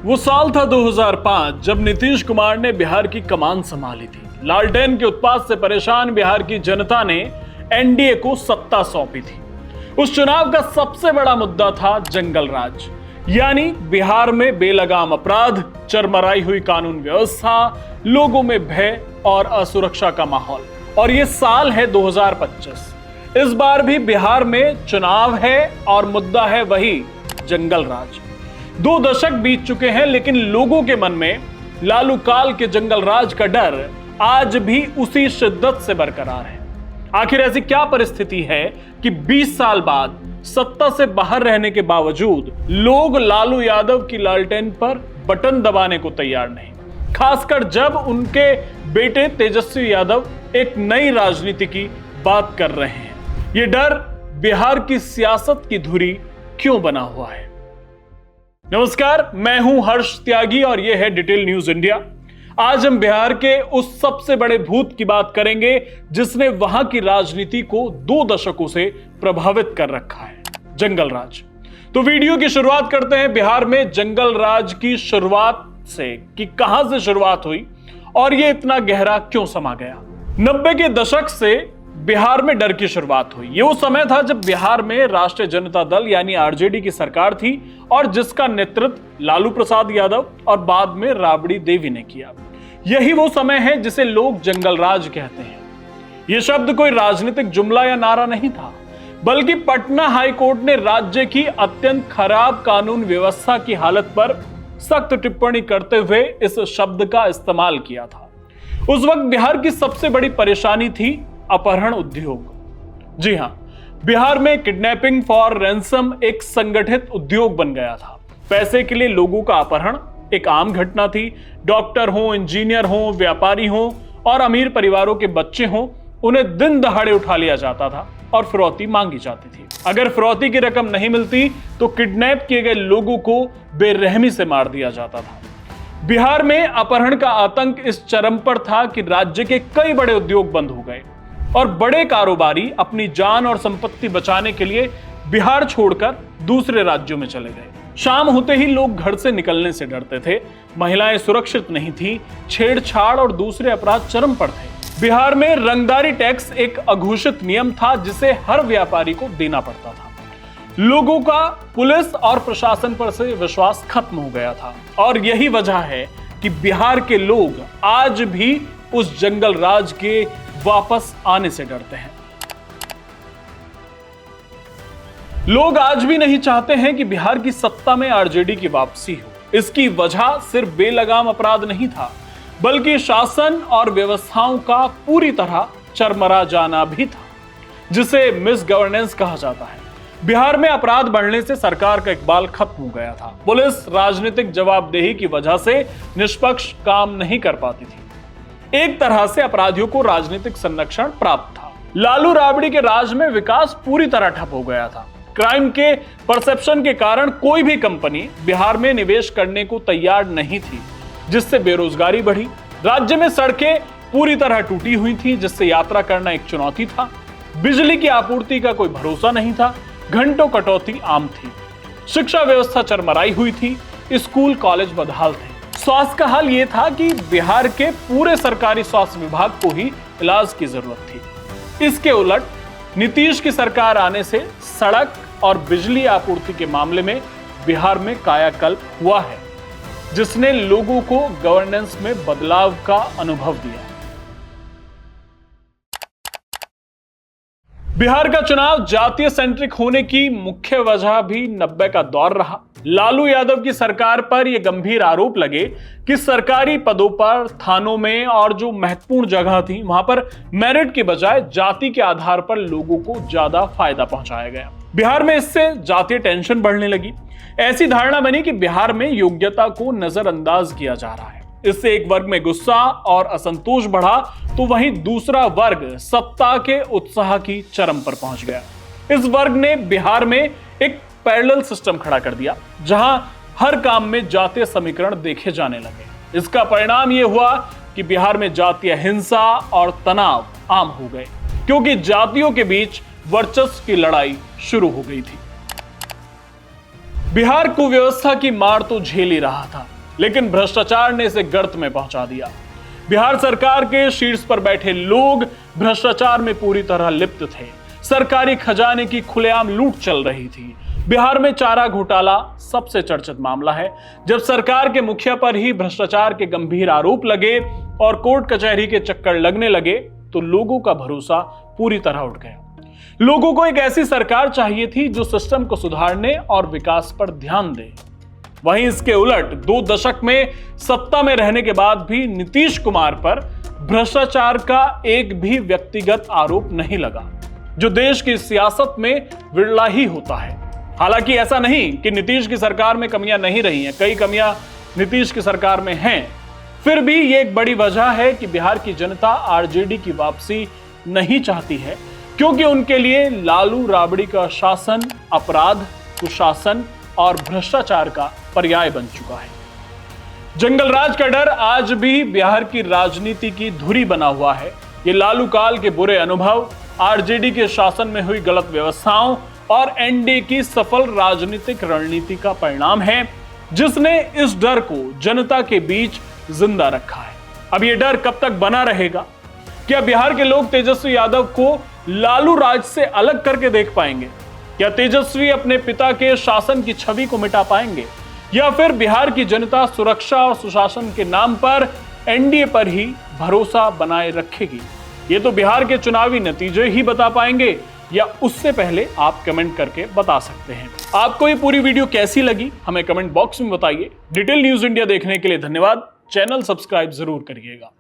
वो साल था 2005 जब नीतीश कुमार ने बिहार की कमान संभाली थी। लालटेन के उत्पात से परेशान बिहार की जनता ने एनडीए को सत्ता सौंपी थी। उस चुनाव का सबसे बड़ा मुद्दा था जंगल राज, यानी बिहार में बेलगाम अपराध, चरमराई हुई कानून व्यवस्था, लोगों में भय और असुरक्षा का माहौल। और ये साल है 2025। इस बार भी बिहार में चुनाव है और मुद्दा है वही जंगल राज। 2 दशक बीत चुके हैं, लेकिन लोगों के मन में लालू काल के जंगल राज का डर आज भी उसी शिद्दत से बरकरार है। आखिर ऐसी क्या परिस्थिति है कि 20 साल बाद सत्ता से बाहर रहने के बावजूद लोग लालू यादव की लालटेन पर बटन दबाने को तैयार नहीं, खासकर जब उनके बेटे तेजस्वी यादव एक नई राजनीति की बात कर रहे हैं। ये डर बिहार की सियासत की धुरी क्यों बना हुआ है? नमस्कार, मैं हूं हर्ष त्यागी और यह है डिटेल न्यूज इंडिया। आज हम बिहार के उस सबसे बड़े भूत की बात करेंगे जिसने वहां की राजनीति को 2 दशकों से प्रभावित कर रखा है, जंगल राज। तो वीडियो की शुरुआत करते हैं बिहार में जंगल राज की शुरुआत से कि कहां से शुरुआत हुई और यह इतना गहरा क्यों समा गया। 90 के दशक से बिहार में डर की शुरुआत हुई। ये वो समय था जब बिहार में राष्ट्रीय जनता दल यानी आरजेडी की सरकार थी और जिसका नेतृत्व लालू प्रसाद यादव और बाद में राबड़ी देवी ने किया। यही वो समय है जिसे लोग जंगल राज कहते हैं। यह शब्द कोई राजनीतिक जुमला या नारा नहीं था, बल्कि पटना हाईकोर्ट ने राज्य की अत्यंत खराब कानून व्यवस्था की हालत पर सख्त टिप्पणी करते हुए इस शब्द का इस्तेमाल किया था। उस वक्त बिहार की सबसे बड़ी परेशानी थी अपहरण उद्योग। जी हां, बिहार में किडनैपिंग फॉर रैंसम एक संगठित उद्योग बन गया था। पैसे के लिए लोगों का अपहरण एक आम घटना थी। डॉक्टर हो, इंजीनियर हो, व्यापारी हो और अमीर परिवारों के बच्चे हो, उन्हें दिन दहाड़े उठा लिया जाता था और फिरौती मांगी जाती थी। अगर फिरौती की रकम नहीं मिलती तो किडनैप किए गए लोगों को बेरहमी से मार दिया जाता था। बिहार में अपहरण का आतंक इस चरम पर था कि राज्य के कई बड़े उद्योग बंद हो गए और बड़े कारोबारी अपनी जान और संपत्ति बचाने के लिए बिहार छोड़कर दूसरे राज्यों में चले गए। शाम होते ही लोग घर से निकलने से डरते थे, महिलाएं सुरक्षित नहीं थी, छेड़छाड़ और दूसरे अपराध चरम पर थे। बिहार में रंगदारी टैक्स एक अघोषित नियम था जिसे हर व्यापारी को देना पड़ता था। लोगों का पुलिस और प्रशासन पर से विश्वास खत्म हो गया था और यही वजह है कि बिहार के लोग आज भी उस जंगल राज के वापस आने से डरते हैं। लोग आज भी नहीं चाहते हैं कि बिहार की सत्ता में आरजेडी की वापसी हो। इसकी वजह सिर्फ बेलगाम अपराध नहीं था, बल्कि शासन और व्यवस्थाओं का पूरी तरह चरमरा जाना भी था, जिसे मिस गवर्नेंस कहा जाता है। बिहार में अपराध बढ़ने से सरकार का इकबाल खत्म हो गया था। पुलिस राजनीतिक जवाबदेही की वजह से निष्पक्ष काम नहीं कर पाती थी। एक तरह से अपराधियों को राजनीतिक संरक्षण प्राप्त था। लालू राबड़ी के राज में विकास पूरी तरह ठप हो गया था। क्राइम के परसेप्शन के कारण कोई भी कंपनी बिहार में निवेश करने को तैयार नहीं थी, जिससे बेरोजगारी बढ़ी। राज्य में सड़कें पूरी तरह टूटी हुई थी, जिससे यात्रा करना एक चुनौती था। बिजली की आपूर्ति का कोई भरोसा नहीं था, घंटों कटौती आम थी। शिक्षा व्यवस्था चरमराई हुई थी, स्कूल कॉलेज बदहाल थे। स्वास्थ्य का हाल यह था कि बिहार के पूरे सरकारी स्वास्थ्य विभाग को ही इलाज की जरूरत थी। इसके उलट नीतीश की सरकार आने से सड़क और बिजली आपूर्ति के मामले में बिहार में कायाकल्प हुआ है, जिसने लोगों को गवर्नेंस में बदलाव का अनुभव दिया। बिहार का चुनाव जातीय सेंट्रिक होने की मुख्य वजह भी 90 का दौर रहा। लालू यादव की सरकार पर यह गंभीर आरोप लगे कि सरकारी पदों पर, थानों में और जो महत्वपूर्ण जगह थी वहां पर मेरिट के बजाय जाति के आधार पर लोगों को ज्यादा फायदा पहुंचाया गया। बिहार में इससे जातीय टेंशन बढ़ने लगी। ऐसी धारणा बनी कि बिहार में योग्यता को नजरअंदाज किया जा रहा है। इससे एक वर्ग में गुस्सा और असंतोष बढ़ा तो वहीं दूसरा वर्ग सत्ता के उत्साह की चरम पर पहुंच गया। इस वर्ग ने बिहार में एक पैरेलल सिस्टम खड़ा कर दिया, जहां हर काम में जातीय समीकरण देखे जाने लगे। इसका परिणाम यह हुआ कि बिहार में जातीय हिंसा और तनाव आम हो गए, क्योंकि जातियों के बीच वर्चस्व की लड़ाई शुरू हो गई थी। बिहार कुव्यवस्था की मार तो झेल ही रहा था, लेकिन भ्रष्टाचार ने इसे गर्त में पहुंचा दिया। बिहार सरकार के शीर्ष पर बैठे लोग भ्रष्टाचार में पूरी तरह लिप्त थे। सरकारी खजाने की खुलेआम लूट चल रही थी। बिहार में चारा घोटाला सबसे चर्चित मामला है। जब सरकार के मुखिया पर ही भ्रष्टाचार के गंभीर आरोप लगे और कोर्ट कचहरी के चक्कर लगने लगे तो लोगों का भरोसा पूरी तरह उठ गया। लोगों को एक ऐसी सरकार चाहिए थी जो सिस्टम को सुधारने और विकास पर ध्यान दे। वहीं इसके उलट 2 दशक में सत्ता में रहने के बाद भी नीतीश कुमार पर भ्रष्टाचार का एक भी व्यक्तिगत आरोप नहीं लगा, जो देश की सियासत में विरला ही होता है। हालांकि ऐसा नहीं कि नीतीश की सरकार में कमियां नहीं रही हैं, कई कमियां नीतीश की सरकार में हैं। फिर भी ये एक बड़ी वजह है कि बिहार की जनता आरजेडी की वापसी नहीं चाहती है, क्योंकि उनके लिए लालू राबड़ी का शासन अपराध, कुशासन और भ्रष्टाचार का पर्याय बन चुका है। जंगल राज का डर आज भी बिहार की राजनीति की धुरी बना हुआ है। ये लालू काल के बुरे अनुभव, आरजेडी के शासन में हुई गलत व्यवस्थाओं और एनडीए की सफल राजनीतिक रणनीति का परिणाम है, जिसने इस डर को जनता के बीच जिंदा रखा है। अब ये डर कब तक बना रहेगा? क्या बिहार के लोग तेजस्वी यादव को लालू राज से अलग करके देख पाएंगे? क्या तेजस्वी अपने पिता के शासन की छवि को मिटा पाएंगे, या फिर बिहार की जनता सुरक्षा और सुशासन के नाम पर एनडीए पर ही भरोसा बनाए रखेगी? ये तो बिहार के चुनावी नतीजे ही बता पाएंगे, या उससे पहले आप कमेंट करके बता सकते हैं। आपको ये पूरी वीडियो कैसी लगी हमें कमेंट बॉक्स में बताइए। डिटेल न्यूज इंडिया देखने के लिए धन्यवाद। चैनल सब्सक्राइब जरूर करिएगा।